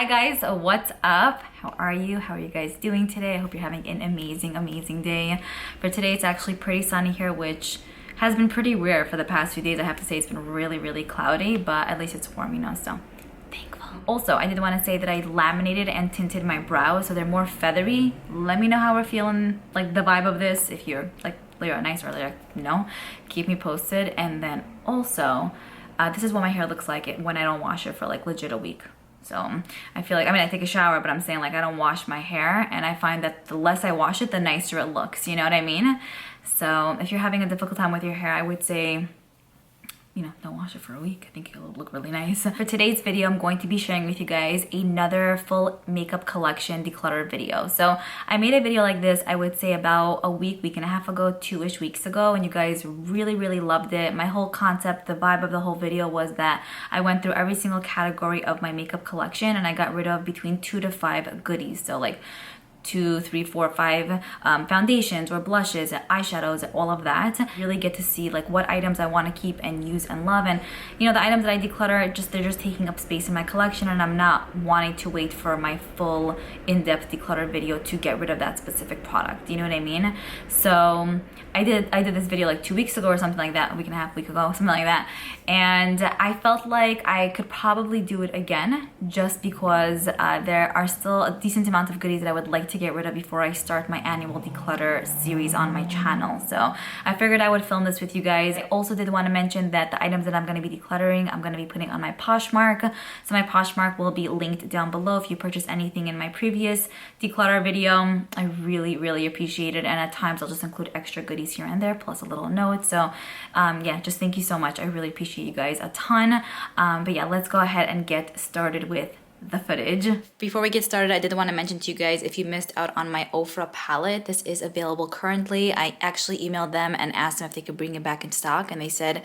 Hi guys, what's up? How are you? How are you guys doing today? I hope you're having an amazing day. For today, it's actually pretty sunny here, which has been pretty rare for the past few days. I have to say it's been really cloudy, but at least it's warm, you know, so thankful. Also, I did want to say that I laminated and tinted my brows so they're more feathery. Let me know how we're feeling, like the vibe of this. If you're like Liora nice or Liora no, keep me posted. And then also, this is what my hair looks like when I don't wash it for like legit a week. So I feel like, I take a shower, but I'm saying like I don't wash my hair, and I find that the less I wash it, the nicer it looks, you know what I mean? So if you're having a difficult time with your hair, I would say, you know, don't wash it for a week. I think it'll look really nice. For today's video, I'm going to be sharing with you guys another full makeup collection decluttered video. So I made a video like this, I would say about a week and a half ago, 2-ish weeks ago, and you guys really loved it. My whole concept, the vibe of the whole video was that I went through every single category of my makeup collection and I got rid of between 2 to 5 goodies. So like 2, 3, 4, 5 foundations or blushes, eyeshadows, all of that. Really get to see like what items I want to keep and use and love. And you know, the items that I declutter, they're just taking up space in my collection, and I'm not wanting to wait for my full in-depth declutter video to get rid of that specific product. You know what I mean? So I did this video like 2 weeks ago or something like that, a week and a half, week ago, something like that. And I felt like I could probably do it again just because there are still a decent amount of goodies that I would like to get rid of before I start my annual declutter series on my channel. So I figured I would film this with you guys. I also did want to mention that the items that I'm going to be decluttering, I'm going to be putting on my Poshmark. So my Poshmark will be linked down below if you purchase anything in my previous declutter video. I really appreciate it, and at times I'll just include extra goodies here and there plus a little note. So yeah, just thank you so much. I really appreciate you guys a ton. But yeah, let's go ahead and get started with the footage. Before we get started, I did want to mention to you guys, if you missed out on my Liora palette, this is available currently. I actually emailed them and asked them if they could bring it back in stock, and they said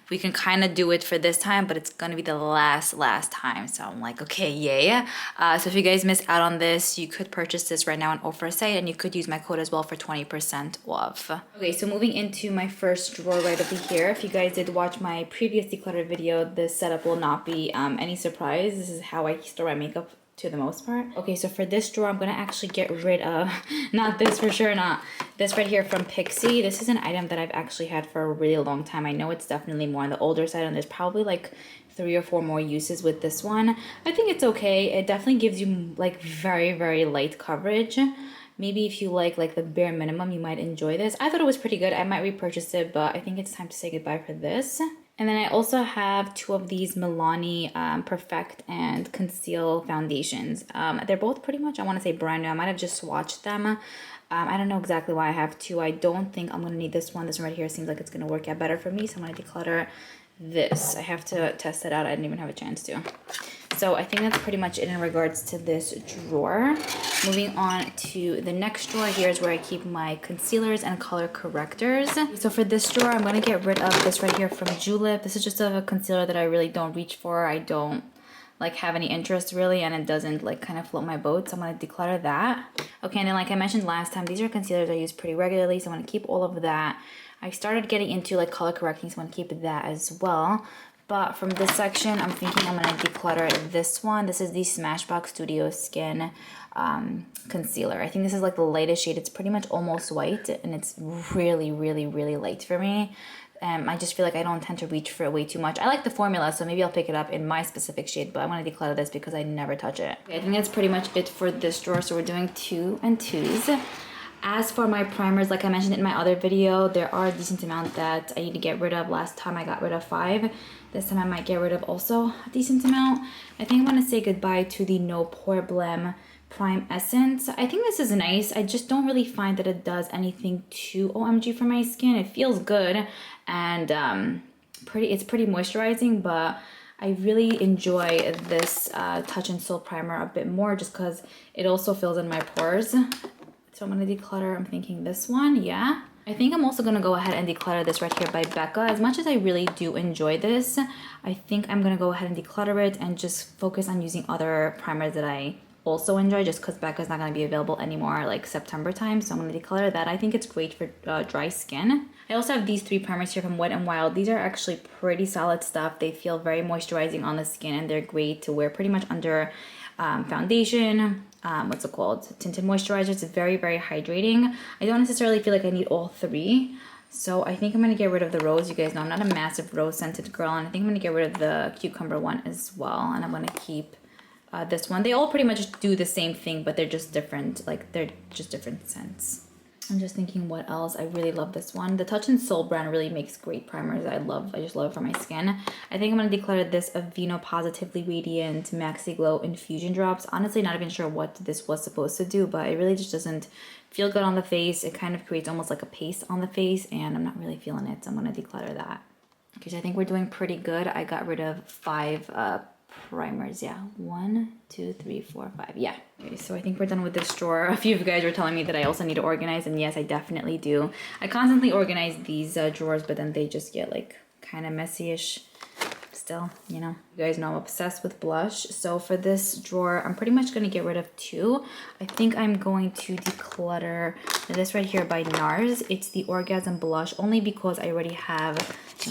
we can kind of do it for this time, but it's gonna be the last time. So I'm like, okay, yay. So if you guys missed out on this, you could purchase this right now on Liora site, and you could use my code as well for 20% off. Okay, so moving into my first drawer right over here. If you guys did watch my previous declutter video, this setup will not be any surprise. This is how I store my makeup to the most part. Okay, so for this drawer, I'm gonna actually get rid of, not this for sure, not this right here from Pixie. This is an item that I've actually had for a really long time. I know it's definitely more on the older side, and there's probably like 3 or 4 more uses with this one. I think it's okay. It definitely gives you like very light coverage. Maybe if you like the bare minimum, you might enjoy this. I thought it was pretty good. I might repurchase it, but I think it's time to say goodbye for this. And then I also have 2 of these Milani Perfect and Conceal foundations. They're both pretty much, I want to say, brand new. I might have just swatched them. I don't know exactly why I have 2. I don't think I'm going to need this one. This one right here seems like it's going to work out better for me, so I'm going to declutter this. I have to test it out. I didn't even have a chance to. So I think that's pretty much it in regards to this drawer. Moving on to the next drawer, here's where I keep my concealers and color correctors. So for this drawer, I'm going to get rid of this right here from Julep. This is just a concealer that I really don't reach for. I don't like have any interest really, and it doesn't like kind of float my boat, so I'm going to declutter that. Okay, and then like I mentioned last time, these are concealers I use pretty regularly, so I'm going to keep all of that. I started getting into like color correcting, so I'm going to keep that as well. But from this section, I'm thinking I'm going to declutter this one. This is the Smashbox Studio Skin concealer. I think this is like the lightest shade. It's pretty much almost white, and it's really light for me. I just feel like I don't tend to reach for it way too much. I like the formula, so maybe I'll pick it up in my specific shade, but I want to declutter this because I never touch it. Okay, I think that's pretty much it for this drawer, so we're doing 2 and 2s. As for my primers, like I mentioned in my other video, there are a decent amount that I need to get rid of. Last time I got rid of 5. This time I might get rid of also a decent amount. I think I'm going to say goodbye to the No Problem Prime Essence. I think this is nice. I just don't really find that it does anything too OMG for my skin. It feels good, and it's pretty moisturizing, but I really enjoy this Touch and Soul primer a bit more just because it also fills in my pores. So I'm going to declutter, I'm thinking this one, yeah. I think I'm also going to go ahead and declutter this right here by Becca. As much as I really do enjoy this, I think I'm going to go ahead and declutter it and just focus on using other primers that I also enjoy, just because Becca's not going to be available anymore like September time. So I'm going to declutter that. I think it's great for dry skin. I also have these 3 primers here from Wet n Wild. These are actually pretty solid stuff. They feel very moisturizing on the skin, and they're great to wear pretty much under foundation, what's it called? Tinted moisturizer. It's very, very hydrating. I don't necessarily feel like I need all three. So I think I'm going to get rid of the rose. You guys know I'm not a massive rose scented girl. And I think I'm going to get rid of the cucumber one as well. And I'm going to keep this one. They all pretty much do the same thing, but they're just different. Like they're just different scents. I'm just thinking what else. I really love this one. The Touch and Soul brand really makes great primers. I just love it for my skin. I think I'm going to declutter this Aveeno Positively Radiant Maxi Glow Infusion Drops. Honestly, not even sure what this was supposed to do, but it really just doesn't feel good on the face. It kind of creates almost like a paste on the face, and I'm not really feeling it, so I'm going to declutter that. Okay, so I think we're doing pretty good. I got rid of 5 primers. Yeah, 1, 2, 3, 4, 5. Yeah. Okay, so I think we're done with this drawer. A few of you guys were telling me that I also need to organize, and yes, I definitely do. I constantly organize these drawers, but then they just get like kind of messy-ish still, you know. You guys know I'm obsessed with blush. So for this drawer, I'm pretty much going to get rid of 2. I think I'm going to declutter this right here by NARS. It's the Orgasm Blush, only because I already have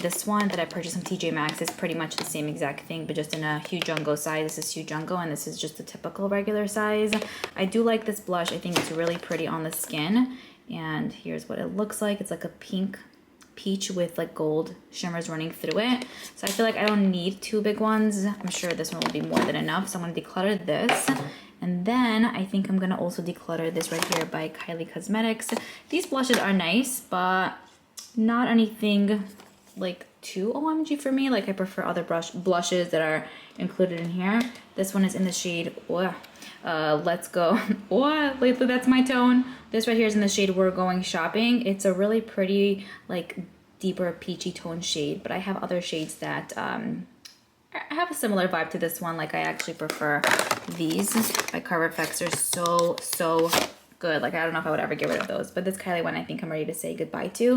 this one that I purchased from TJ Maxx. Is pretty much the same exact thing, but just in a Hue Jungo size. This is Hue Jungo, and this is just the typical regular size. I do like this blush. I think it's really pretty on the skin. And here's what it looks like. It's like a pink peach with like gold shimmers running through it. So I feel like I don't need 2 big ones. I'm sure this one will be more than enough. So I'm going to declutter this. And then I think I'm going to also declutter this right here by Kylie Cosmetics. These blushes are nice, but not anything like too OMG for me. Like I prefer other blushes that are included in here. This one is in the shade Let's Go. Lately that's my tone. This right here is in the shade We're Going Shopping. It's a really pretty like deeper peachy tone shade, but I have other shades that have a similar vibe to this one. Like I actually prefer these by Carver Effects. They're so good. Like I don't know if I would ever get rid of those, but this Kylie one I think I'm ready to say goodbye to.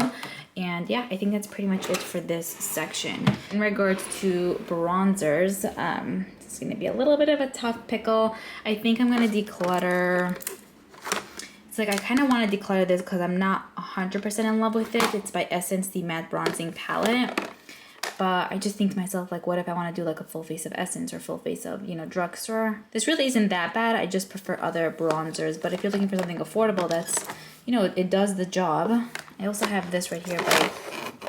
And yeah, I think that's pretty much it for this section. In regards to bronzers, it's going to be a little bit of a tough pickle. I think I'm going to declutter. It's like I kind of want to declutter this because I'm not 100% in love with it. It's by Essence, the Matte Bronzing Palette. But I just think to myself, like, what if I want to do like a full face of Essence or full face of, you know, drugstore? This really isn't that bad. I just prefer other bronzers. But if you're looking for something affordable that's, you know, it does the job. I also have this right here by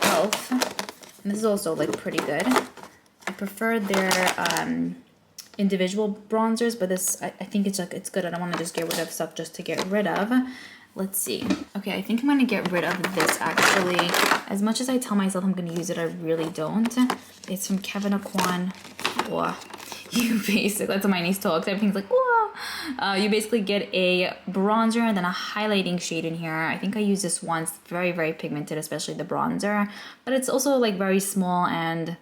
Elf. And this is also like pretty good. I prefer their individual bronzers, but this, I think it's like, it's good. I don't want to just get rid of stuff just to get rid of. Let's see. Okay, I think I'm going to get rid of this actually. As much as I tell myself I'm going to use it, I really don't. It's from Kevyn Aucoin. Whoa. You basically, that's what my niece told, because everything's like, whoa. You basically get a bronzer and then a highlighting shade in here. I think I used this once. Very, very pigmented, especially the bronzer. But it's also like very small, and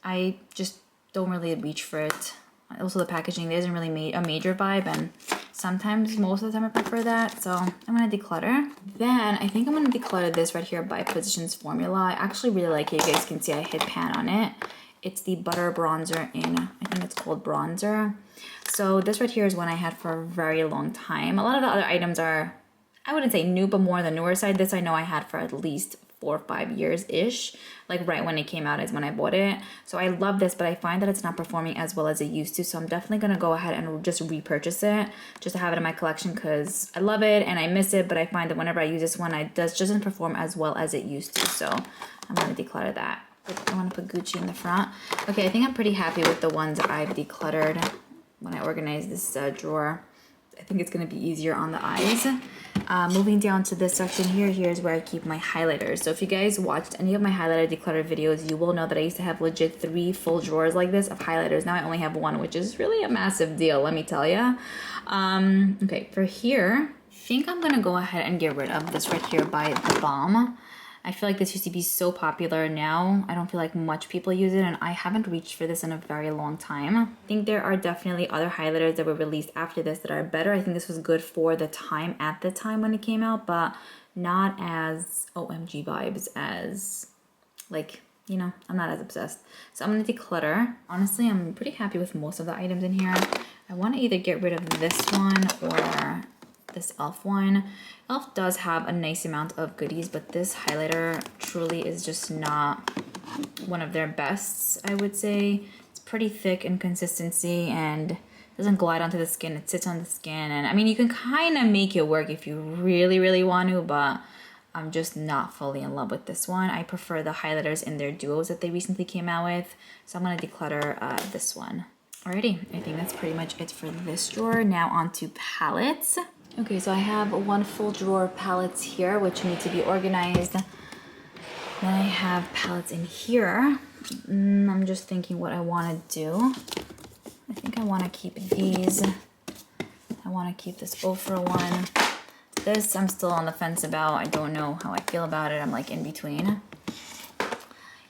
I just don't really reach for it. Also, the packaging, there isn't really a major vibe, and sometimes, most of the time I prefer that, so I'm going to declutter. Then, I think I'm going to declutter this right here by Positions Formula. I actually really like it. You guys can see I hit pan on it. It's the Butter Bronzer in, I think it's called Bronzer. So this right here is one I had for a very long time. A lot of the other items are, I wouldn't say new, but more on the newer side. This I know I had for at least 4 or 5 years-ish, like right when it came out is when I bought it. So I love this, but I find that it's not performing as well as it used to. So I'm definitely gonna go ahead and just repurchase it just to have it in my collection because I love it and I miss it, but I find that whenever I use this one, it just doesn't perform as well as it used to. So I'm gonna declutter that. I wanna put Gucci in the front. Okay, I think I'm pretty happy with the ones that I've decluttered when I organize this drawer. I think it's gonna be easier on the eyes. Moving down to this section here, here's where I keep my highlighters. So if you guys watched any of my highlighter declutter videos, you will know that I used to have legit 3 full drawers like this of highlighters. Now I only have 1, which is really a massive deal, let me tell you. Okay, for here, I think I'm gonna go ahead and get rid of this right here by The Balm. I feel like this used to be so popular. Now I don't feel like much people use it, and I haven't reached for this in a very long time. I think there are definitely other highlighters that were released after this that are better. I think this was good for the time at the time when it came out, but not as OMG vibes as, like, you know, I'm not as obsessed. So I'm gonna declutter. Honestly, I'm pretty happy with most of the items in here. I want to either get rid of this one or this Elf one. Elf does have a nice amount of goodies, but this highlighter truly is just not one of their bests, I would say. It's pretty thick in consistency and doesn't glide onto the skin, it sits on the skin. And I mean, you can kind of make it work if you really, really want to, but I'm just not fully in love with this one. I prefer the highlighters in their duos that they recently came out with. So I'm gonna declutter this one. Alrighty, I think that's pretty much it for this drawer. Now on to palettes. Okay, so I have one full drawer of palettes here, which need to be organized. Then I have palettes in here. I'm just thinking what I want to do. I think I want to keep these. I want to keep this Ofra one. This I'm still on the fence about. I don't know how I feel about it. I'm like in between.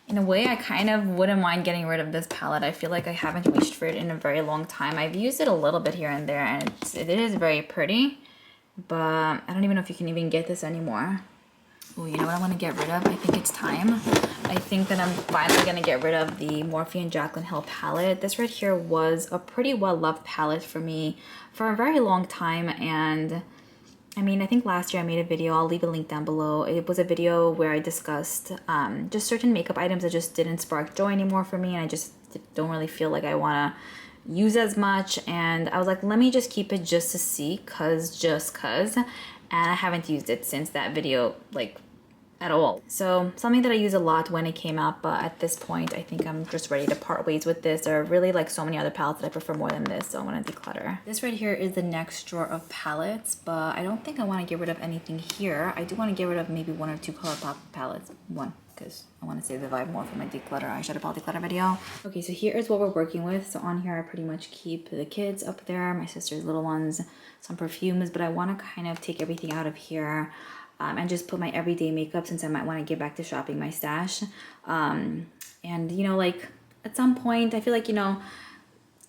In a way, I kind of wouldn't mind getting rid of this palette. I feel like I haven't reached for it in a very long time. I've used it a little bit here and there, and it is very pretty. But I don't even know if you can even get this anymore. Oh, you know what I want to get rid of? I think it's time. I think that I'm finally going to get rid of the Morphe and Jaclyn Hill palette. This right here was a pretty well-loved palette for me for a very long time. And I mean, I think last year I made a video. I'll leave a link down below. It was a video where I discussed just certain makeup items that just didn't spark joy anymore for me. And I just don't really feel like I want to use as much. And I was like, let me just keep it just to see, just cause. And I haven't used it since that video, like, at all. So something that I use a lot when it came out, but at this point I think I'm just ready to part ways with this. There are really like so many other palettes that I prefer more than this, so I'm gonna declutter. This right here is the next drawer of palettes, but I don't think I want to get rid of anything here. I do want to get rid of maybe one or two ColourPop palettes. One, because I want to save the vibe more for my declutter eyeshadow palette declutter video. Okay, so here is what we're working with. So on here I pretty much keep the kids up there, my sister's little ones, some perfumes, but I want to kind of take everything out of here. And just put my everyday makeup, since I might want to get back to shopping my stash. And you know, like at some point I feel like, you know,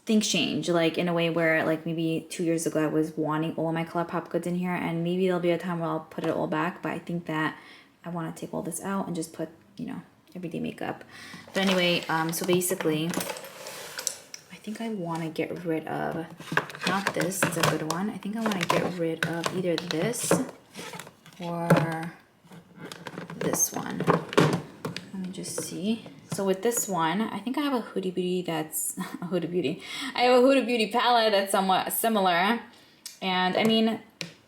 things change, like in a way where like maybe 2 years ago I was wanting all my ColourPop goods in here, and maybe there'll be a time where I'll put it all back, but I think that I want to take all this out and just put, you know, everyday makeup. But anyway, so basically I think I want to get rid of, not this, it's a good one. I think I want to get rid of either this or this one. Let me just see. So with this one, I think I have a Huda Beauty that's a Huda Beauty. I have a Huda Beauty palette that's somewhat similar. And I mean,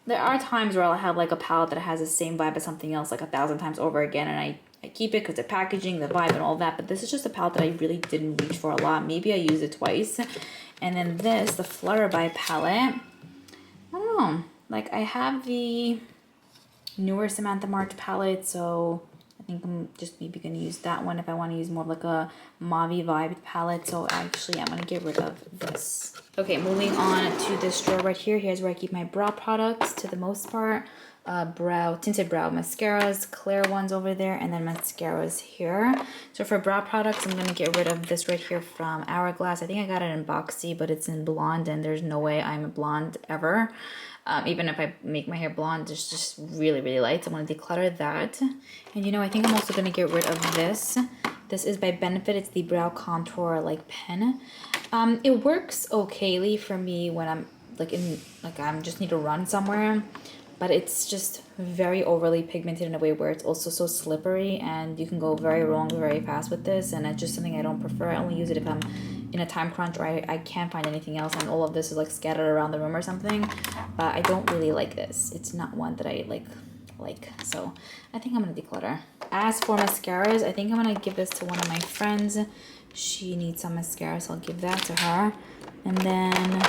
there are times where I'll have like a palette that has the same vibe as something else like 1,000 times over again, and I keep it because the packaging, the vibe, and all that. But this is just a palette that I really didn't reach for a lot. Maybe I used it twice. And then this, the Liora.y palette. I don't know. Like I have the newer Samantha March palette, so I think I'm just maybe gonna use that one if I want to use more of like a mauve vibe palette. So actually I'm gonna get rid of this. Okay, moving on to this drawer right here. Here's where I keep my brow products to the most part. Tinted brow mascaras, clear ones over there, and then mascaras here. So for brow products, I'm gonna get rid of this right here from Hourglass. I think I got it in Boxy, but it's in blonde, and there's no way I'm a blonde ever. Even if I make my hair blonde, it's just really, really light. So I'm gonna declutter that. And you know, I think I'm also gonna get rid of this. This is by Benefit. It's the brow contour like pen. It works okayly for me when I'm I just need to run somewhere. But it's just very overly pigmented in a way where it's also so slippery, and you can go very wrong very fast with this, and it's just something I don't prefer. I only use it if I'm in a time crunch or I can't find anything else and all of this is like scattered around the room or something. But I don't really like this. It's not one that I like. So I think I'm gonna declutter. As for mascaras, I think I'm gonna give this to one of my friends. She needs some mascara, so I'll give that to her. And then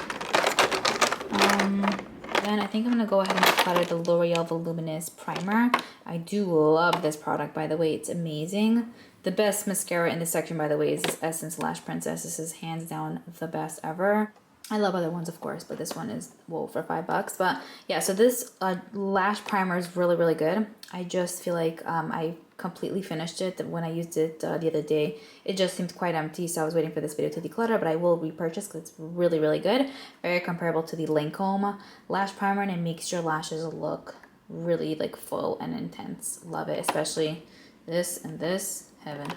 I think I'm gonna go ahead and declutter the L'Oreal Voluminous Primer. I do love this product, by the way. It's amazing. The best mascara in this section, by the way, is this Essence Lash Princess. This is hands down the best ever. I love other ones, of course, but this one is, whoa, for $5. But yeah, so this lash primer is really, really good. I just feel like I completely finished it. When I used it the other day, it just seemed quite empty, so I was waiting for this video to declutter, but I will repurchase because it's really, really good. Very comparable to the Lancome lash primer, and it makes your lashes look really like full and intense. Love it, especially this and this. Heaven.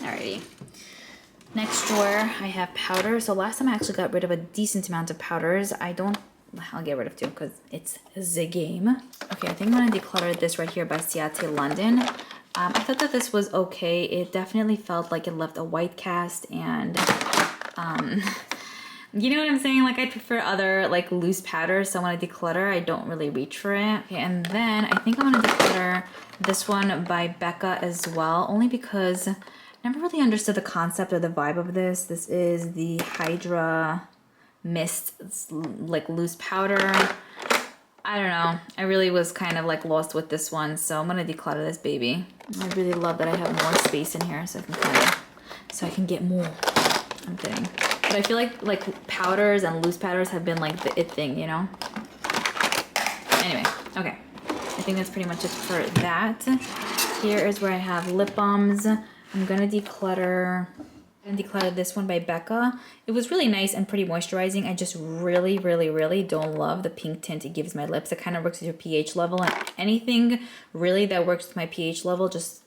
Alrighty. Next drawer, I have powder. So last time I actually got rid of a decent amount of powders. I'll get rid of two because it's the game. Okay, I think I'm gonna declutter this right here by Ciate London. I thought that this was okay. It definitely felt like it left a white cast, and You know what I'm saying? Like I prefer other like loose powders, so when I declutter, I don't really reach for it. Okay, and then I think I'm gonna declutter this one by Becca as well, only because I never really understood the concept or the vibe of this. This is the Hydra Mist, it's like loose powder. I don't know. I really was kind of like lost with this one, so I'm gonna declutter this baby. I really love that I have more space in here, so I can get more. I'm kidding. But I feel like powders and loose powders have been like the it thing, you know? Anyway, okay. I think that's pretty much it for that. Here is where I have lip balms. I'm gonna declutter this one by Becca. It was really nice and pretty moisturizing. I just really, really, really don't love the pink tint it gives my lips. It kind of works with your pH level, and anything really that works with my pH level just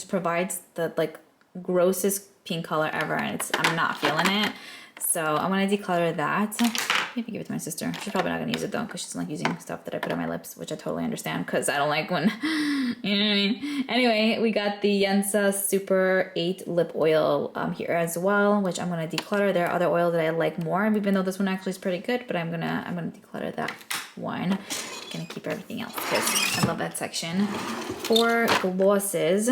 provides the like grossest pink color ever, and I'm not feeling it. So I'm gonna declutter that. Maybe give it to my sister. She's probably not gonna use it though, because she doesn't like using stuff that I put on my lips, which I totally understand, because I don't like when, you know what I mean? Anyway, we got the Yensa Super 8 lip oil here as well, which I'm gonna declutter. There are other oils that I like more, even though this one actually is pretty good, but I'm gonna declutter that one. I'm gonna keep everything else because I love that section. For glosses,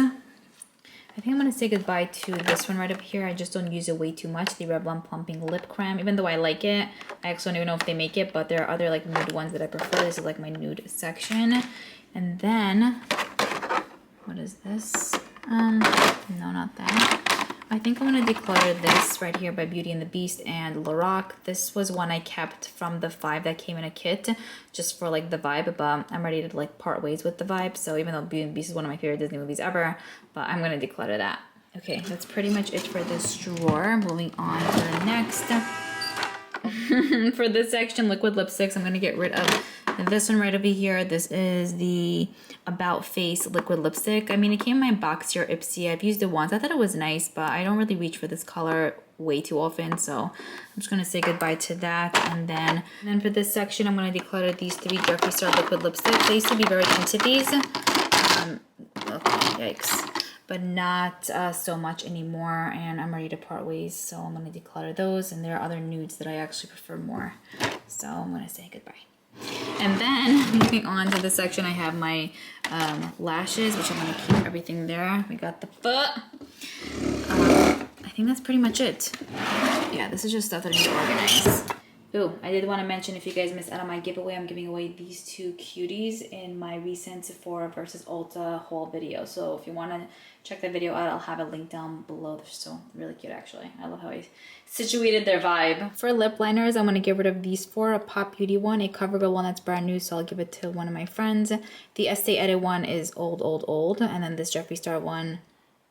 I think I'm going to say goodbye to this one right up here. I just don't use it way too much. The Revlon Plumping Lip Cream. Even though I like it, I actually don't even know if they make it, but there are other like nude ones that I prefer. This is like my nude section. And then, what is this? No, not that. I think I'm going to declutter this right here by Beauty and the Beast and Lorac. This was one I kept from the 5 that came in a kit just for like the vibe, but I'm ready to like part ways with the vibe. So even though Beauty and the Beast is one of my favorite Disney movies ever, but I'm going to declutter that. Okay, that's pretty much it for this drawer. Moving on to the next. For this section, liquid lipsticks, I'm going to get rid of this one right over here. This is the About Face liquid lipstick. I mean, it came in my box here, Ipsy. I've used it once. I thought it was nice, but I don't really reach for this color way too often, so I'm just going to say goodbye to that. And then for this section, I'm going to declutter these 3 Jeffree Star liquid lipsticks. I used to be very into these. Okay, yikes. But not so much anymore, and I'm ready to part ways, so I'm going to declutter those. And there are other nudes that I actually prefer more, so I'm going to say goodbye. And then moving on to this section, I have my lashes, which I'm going to keep everything there. We got the foot. I think that's pretty much it. Yeah, this is just stuff that I need to organize. Ooh, I did want to mention, if you guys missed out on my giveaway, I'm giving away these 2 cuties in my recent Sephora versus Ulta haul video. So if you want to check that video out, I'll have a link down below. They're so really cute, actually. I love how I situated their vibe. For lip liners, I'm going to get rid of these 4. A Pop Beauty one, a CoverGirl one that's brand new, so I'll give it to one of my friends. The Estee Edit one is old. And then this Jeffree Star one,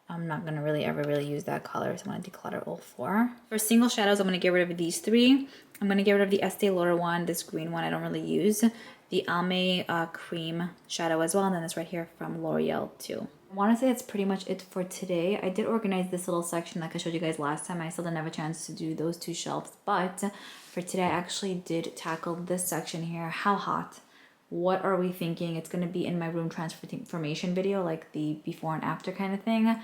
I'm not going to ever really use that color, so I'm going to declutter all 4. For single shadows, I'm going to get rid of these 3. I'm going to get rid of the Estee Lauder one, this green one I don't really use. The Almay cream shadow as well, and then this right here from L'Oreal too. I want to say that's pretty much it for today. I did organize this little section like I showed you guys last time. I still didn't have a chance to do those 2 shelves, but for today I actually did tackle this section here. How hot? What are we thinking? It's going to be in my room transformation video, like the before and after kind of thing.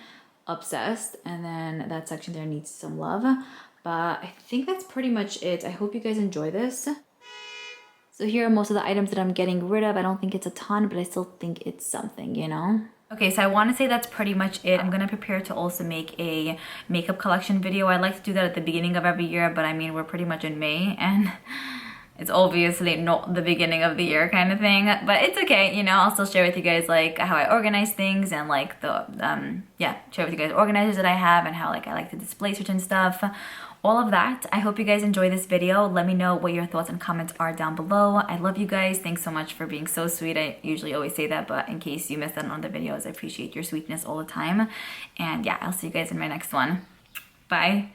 Obsessed. And then that section there needs some love. But I think that's pretty much it. I hope you guys enjoy this. So here are most of the items that I'm getting rid of. I don't think it's a ton, but I still think it's something, you know? Okay, so I want to say that's pretty much it. I'm going to prepare to also make a makeup collection video. I like to do that at the beginning of every year, but I mean, we're pretty much in May, and it's obviously not the beginning of the year kind of thing, but it's okay, you know. I'll still share with you guys like how I organize things, and like the share with you guys organizers that I have, and how like I like to display certain stuff, all of that. I hope you guys enjoy this video. Let me know what your thoughts and comments are down below. I love you guys. Thanks so much for being so sweet. I usually always say that, but in case you missed out on the videos, I appreciate your sweetness all the time. And yeah, I'll see you guys in my next one. Bye.